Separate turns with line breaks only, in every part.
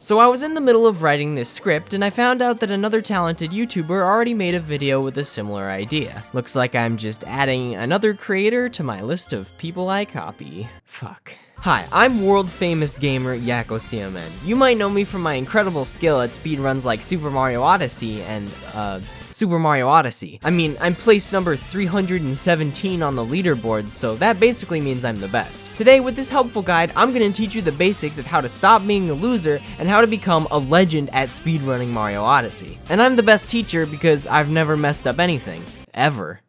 So I was in the middle of writing this script and I found out that another talented YouTuber already made a video with a similar idea. Looks like I'm just adding another creator to my list of people I copy. Fuck. Hi, I'm world famous gamer yakkocmn. You might know me from my incredible skill at speedruns like Super Mario Odyssey and, Super Mario Odyssey. I mean, I'm placed number 317 on the leaderboard, so that basically means I'm the best. Today, with this helpful guide, I'm gonna teach you the basics of how to stop being a loser and how to become a legend at speedrunning Mario Odyssey. And I'm the best teacher because I've never messed up anything. Ever.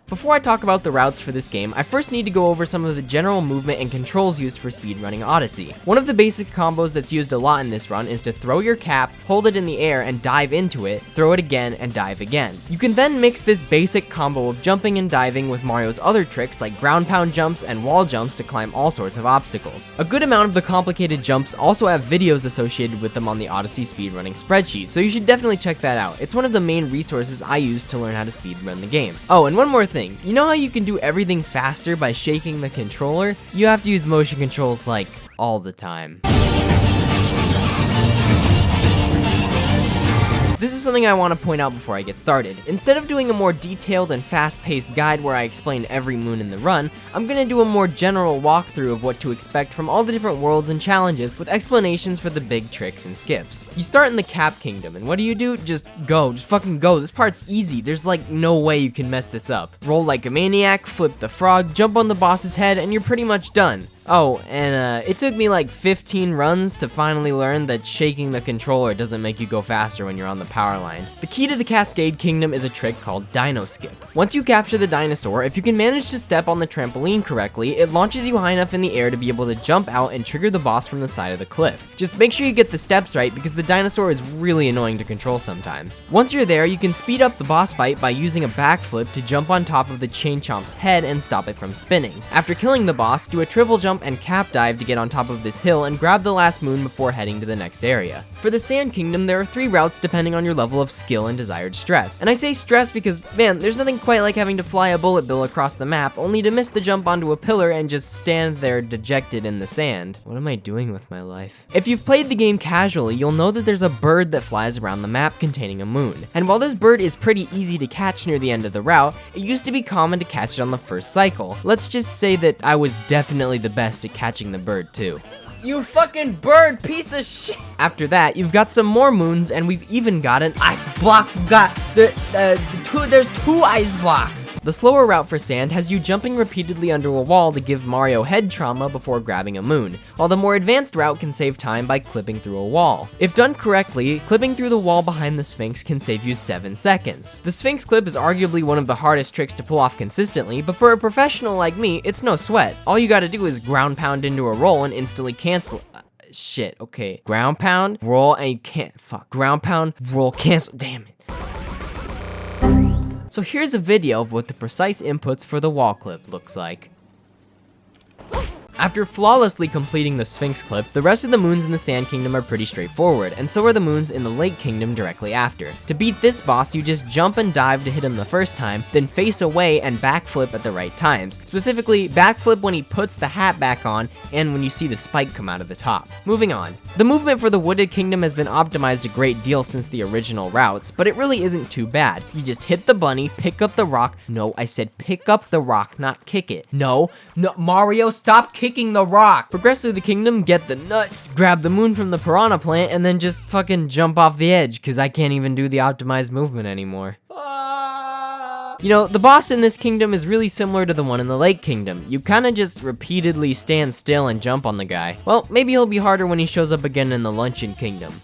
Before I talk about the routes for this game, I first need to go over some of the general movement and controls used for speedrunning Odyssey. One of the basic combos that's used a lot in this run is to throw your cap, hold it in the air and dive into it, throw it again and dive again. You can then mix this basic combo of jumping and diving with Mario's other tricks like ground pound jumps and wall jumps to climb all sorts of obstacles. A good amount of the complicated jumps also have videos associated with them on the Odyssey speedrunning spreadsheet, so you should definitely check that out. It's one of the main resources I use to learn how to speedrun the game. Oh, and one more thing. You know how you can do everything faster by shaking the controller? You have to use motion controls like all the time. This is something I want to point out before I get started. Instead of doing a more detailed and fast-paced guide where I explain every moon in the run, I'm gonna do a more general walkthrough of what to expect from all the different worlds and challenges with explanations for the big tricks and skips. You start in the Cap Kingdom, and what do? Just go, just fucking go. This part's easy. There's like no way you can mess this up. Roll like a maniac, flip the frog, jump on the boss's head, and you're pretty much done. Oh, and it took me like 15 runs to finally learn that shaking the controller doesn't make you go faster when you're on the power line. The key to the Cascade Kingdom is a trick called Dino Skip. Once you capture the dinosaur, if you can manage to step on the trampoline correctly, it launches you high enough in the air to be able to jump out and trigger the boss from the side of the cliff. Just make sure you get the steps right because the dinosaur is really annoying to control sometimes. Once you're there, you can speed up the boss fight by using a backflip to jump on top of the Chain Chomp's head and stop it from spinning. After killing the boss, do a triple jump and cap dive to get on top of this hill and grab the last moon before heading to the next area. For the Sand Kingdom, there are 3 routes depending on your level of skill and desired stress. And I say stress because, man, there's nothing quite like having to fly a bullet bill across the map only to miss the jump onto a pillar and just stand there dejected in the sand. What am I doing with my life? If you've played the game casually, you'll know that there's a bird that flies around the map containing a moon. And while this bird is pretty easy to catch near the end of the route, it used to be common to catch it on the first cycle. Let's just say that I was definitely the best at catching the bird too. You fucking bird piece of shit! After that, you've got some more moons, and we've even got an ice block. We've got there's 2 ice blocks. The slower route for sand has you jumping repeatedly under a wall to give Mario head trauma before grabbing a moon, while the more advanced route can save time by clipping through a wall. If done correctly, clipping through the wall behind the Sphinx can save you 7 seconds. The Sphinx clip is arguably one of the hardest tricks to pull off consistently, but for a professional like me, it's no sweat. All you gotta do is ground pound into a roll and instantly cancel. Shit, okay. Ground pound, roll, and you can't. Fuck. Ground pound, roll, cancel. Damn it. So here's a video of what the precise inputs for the wall clip looks like. After flawlessly completing the Sphinx clip, the rest of the moons in the Sand Kingdom are pretty straightforward, and so are the moons in the Lake Kingdom directly after. To beat this boss, you just jump and dive to hit him the first time, then face away and backflip at the right times. Specifically, backflip when he puts the hat back on, and when you see the spike come out of the top. Moving on. The movement for the Wooded Kingdom has been optimized a great deal since the original routes, but it really isn't too bad. You just hit the bunny, pick up the rock. No, I said pick up the rock, not kick it. No, Mario, stop kicking the rock. Progress through the kingdom, get the nuts, grab the moon from the piranha plant, and then just fucking jump off the edge, because I can't even do the optimized movement anymore. You know, the boss in this kingdom is really similar to the one in the Lake Kingdom. You kinda just repeatedly stand still and jump on the guy. Well, maybe he'll be harder when he shows up again in the Luncheon Kingdom.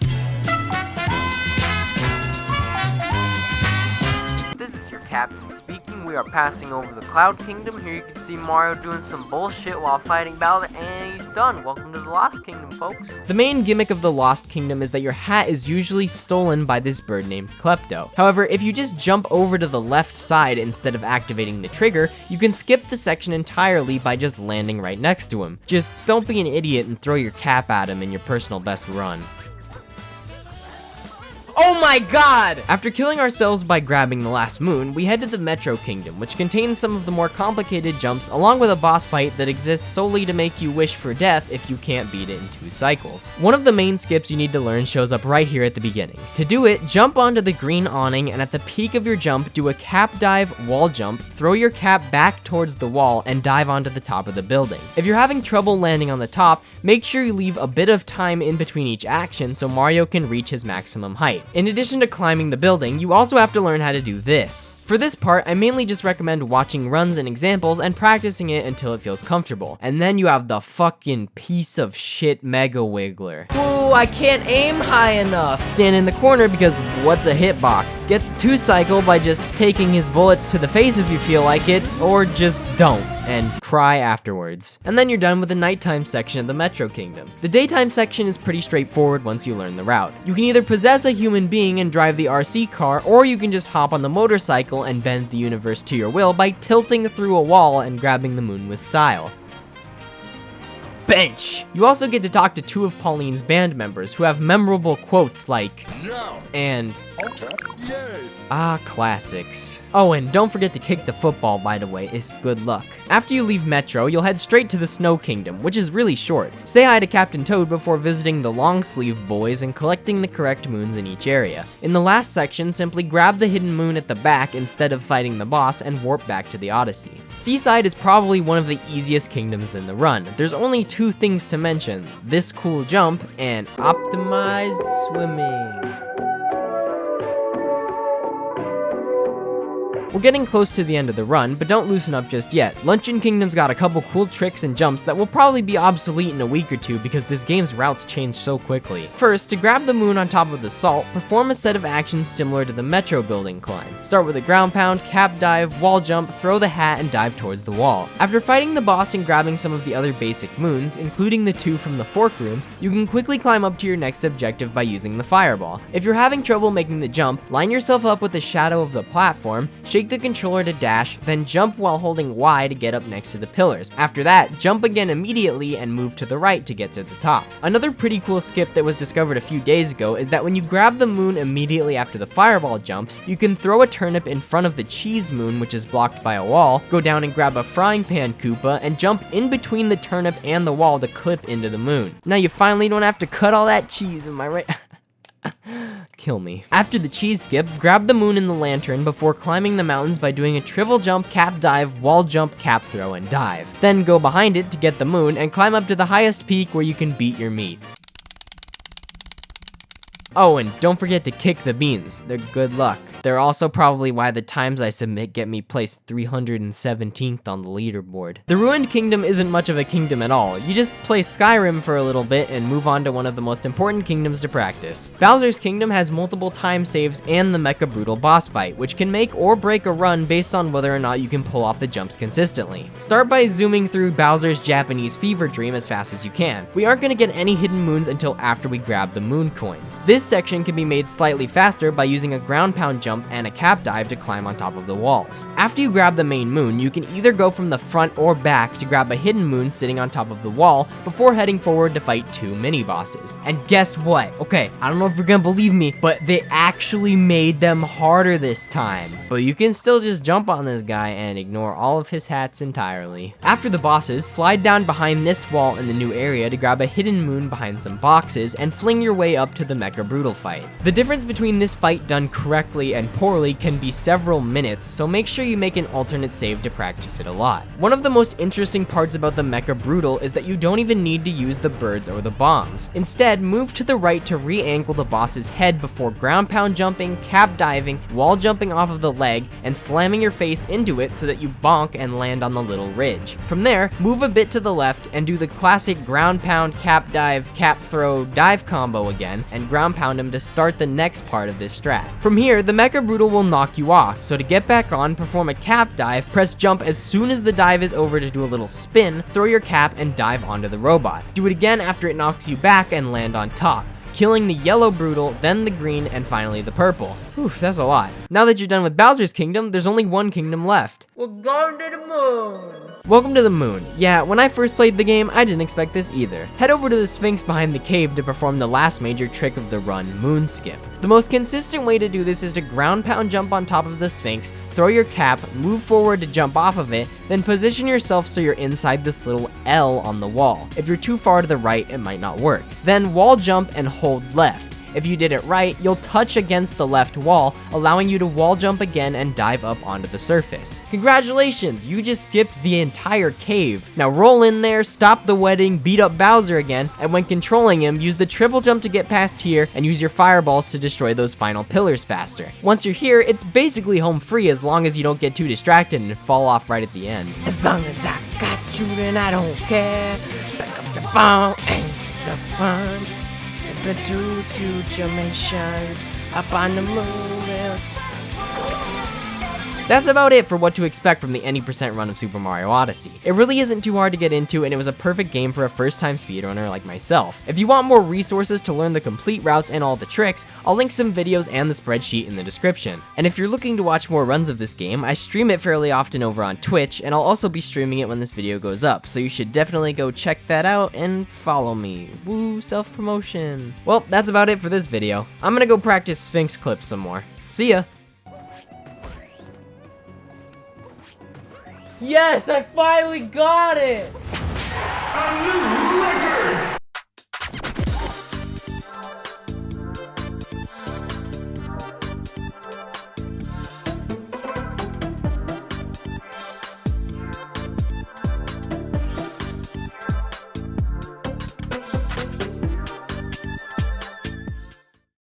This is your captain speaking. We are passing over the Cloud Kingdom. Here you can see Mario doing some bullshit while fighting Bowser, and he's done. Welcome to the Lost Kingdom, folks. The main gimmick of the Lost Kingdom is that your hat is usually stolen by this bird named Klepto. However, if you just jump over to the left side instead of activating the trigger, you can skip the section entirely by just landing right next to him. Just don't be an idiot and throw your cap at him in your personal best run. Oh my god! After killing ourselves by grabbing the last moon, we head to the Metro Kingdom, which contains some of the more complicated jumps along with a boss fight that exists solely to make you wish for death if you can't beat it in 2 cycles. One of the main skips you need to learn shows up right here at the beginning. To do it, jump onto the green awning and at the peak of your jump, do a cap dive, wall jump, throw your cap back towards the wall, and dive onto the top of the building. If you're having trouble landing on the top, make sure you leave a bit of time in between each action so Mario can reach his maximum height. In addition to climbing the building, you also have to learn how to do this. For this part, I mainly just recommend watching runs and examples and practicing it until it feels comfortable. And then you have the fucking piece of shit Mega Wiggler. Ooh, I can't aim high enough. Stand in the corner because what's a hitbox? Get the 2 cycle by just taking his bullets to the face if you feel like it, or just don't and cry afterwards. And then you're done with the nighttime section of the Metro Kingdom. The daytime section is pretty straightforward once you learn the route. You can either possess a human being and drive the RC car, or you can just hop on the motorcycle and bend the universe to your will by tilting through a wall and grabbing the moon with style. Bench! You also get to talk to 2 of Pauline's band members who have memorable quotes like, "No," and "Okay, yay." Ah, classics. Oh, and don't forget to kick the football, by the way, it's good luck. After you leave Metro, you'll head straight to the Snow Kingdom, which is really short. Say hi to Captain Toad before visiting the Long Sleeve Boys and collecting the correct moons in each area. In the last section, simply grab the hidden moon at the back instead of fighting the boss and warp back to the Odyssey. Seaside is probably one of the easiest kingdoms in the run. There's only 2 things to mention: this cool jump and optimized swimming. We're getting close to the end of the run, but don't loosen up just yet. Luncheon Kingdom's got a couple cool tricks and jumps that will probably be obsolete in a week or 2 because this game's routes change so quickly. First, to grab the moon on top of the salt, perform a set of actions similar to the Metro building climb. Start with a ground pound, cap dive, wall jump, throw the hat, and dive towards the wall. After fighting the boss and grabbing some of the other basic moons, including the 2 from the fork room, you can quickly climb up to your next objective by using the fireball. If you're having trouble making the jump, line yourself up with the shadow of the platform, shake the controller to dash, then jump while holding Y to get up next to the pillars. After that, jump again immediately and move to the right to get to the top. Another pretty cool skip that was discovered a few days ago is that when you grab the moon immediately after the fireball jumps, you can throw a turnip in front of the cheese moon, which is blocked by a wall, go down and grab a frying pan Koopa, and jump in between the turnip and the wall to clip into the moon. Now you finally don't have to cut all that cheese, am I right? Kill me. After the cheese skip, grab the moon in the lantern before climbing the mountains by doing a triple jump, cap dive, wall jump, cap throw, and dive. Then go behind it to get the moon and climb up to the highest peak where you can beat your meat. Oh, and don't forget to kick the beans. They're good luck. They're also probably why the times I submit get me placed 317th on the leaderboard. The Ruined Kingdom isn't much of a kingdom at all. You just play Skyrim for a little bit and move on to one of the most important kingdoms to practice. Bowser's Kingdom has multiple time saves and the Mecha Brutal boss fight, which can make or break a run based on whether or not you can pull off the jumps consistently. Start by zooming through Bowser's Japanese fever dream as fast as you can. We aren't gonna get any hidden moons until after we grab the moon coins. This section can be made slightly faster by using a ground pound jump and a cap dive to climb on top of the walls. After you grab the main moon, you can either go from the front or back to grab a hidden moon sitting on top of the wall before heading forward to fight 2 mini bosses. And guess what? Okay, I don't know if you're gonna believe me, but they actually made them harder this time. But you can still just jump on this guy and ignore all of his hats entirely. After the bosses, slide down behind this wall in the new area to grab a hidden moon behind some boxes and fling your way up to the Mecha Brutal fight. The difference between this fight done correctly and poorly can be several minutes, so make sure you make an alternate save to practice it a lot. One of the most interesting parts about the Mecha Brutal is that you don't even need to use the birds or the bombs. Instead, move to the right to re-angle the boss's head before ground pound jumping, cap diving, wall jumping off of the leg, and slamming your face into it so that you bonk and land on the little ridge. From there, move a bit to the left and do the classic ground pound, cap dive, cap throw, dive combo again, and ground pound him to start the next part of this strat. From here, the Mecha Brutal will knock you off, so to get back on, perform a cap dive, press jump as soon as the dive is over to do a little spin, throw your cap, and dive onto the robot. Do it again after it knocks you back and land on top, killing the yellow Brutal, then the green, and finally the purple. Whew, that's a lot. Now that you're done with Bowser's Kingdom, there's only one kingdom left. We're going to the moon! Welcome to the moon. Yeah, when I first played the game, I didn't expect this either. Head over to the Sphinx behind the cave to perform the last major trick of the run, Moon Skip. The most consistent way to do this is to ground pound jump on top of the Sphinx, throw your cap, move forward to jump off of it, then position yourself so you're inside this little L on the wall. If you're too far to the right, it might not work. Then wall jump and hold left. If you did it right, you'll touch against the left wall, allowing you to wall jump again and dive up onto the surface. Congratulations, you just skipped the entire cave. Now roll in there, stop the wedding, beat up Bowser again, and when controlling him, use the triple jump to get past here, and use your fireballs to destroy those final pillars faster. Once you're here, it's basically home free as long as you don't get too distracted and fall off right at the end.
As long as I got you, then I don't care. Back up the bomb and the fun. To future missions up on the moon.
That's about it for what to expect from the Any% run of Super Mario Odyssey. It really isn't too hard to get into, and it was a perfect game for a first-time speedrunner like myself. If you want more resources to learn the complete routes and all the tricks, I'll link some videos and the spreadsheet in the description. And if you're looking to watch more runs of this game, I stream it fairly often over on Twitch, and I'll also be streaming it when this video goes up, so you should definitely go check that out and follow me. Woo, self-promotion. Well, that's about it for this video. I'm gonna go practice Sphinx clips some more. See ya!
Yes, I finally got it!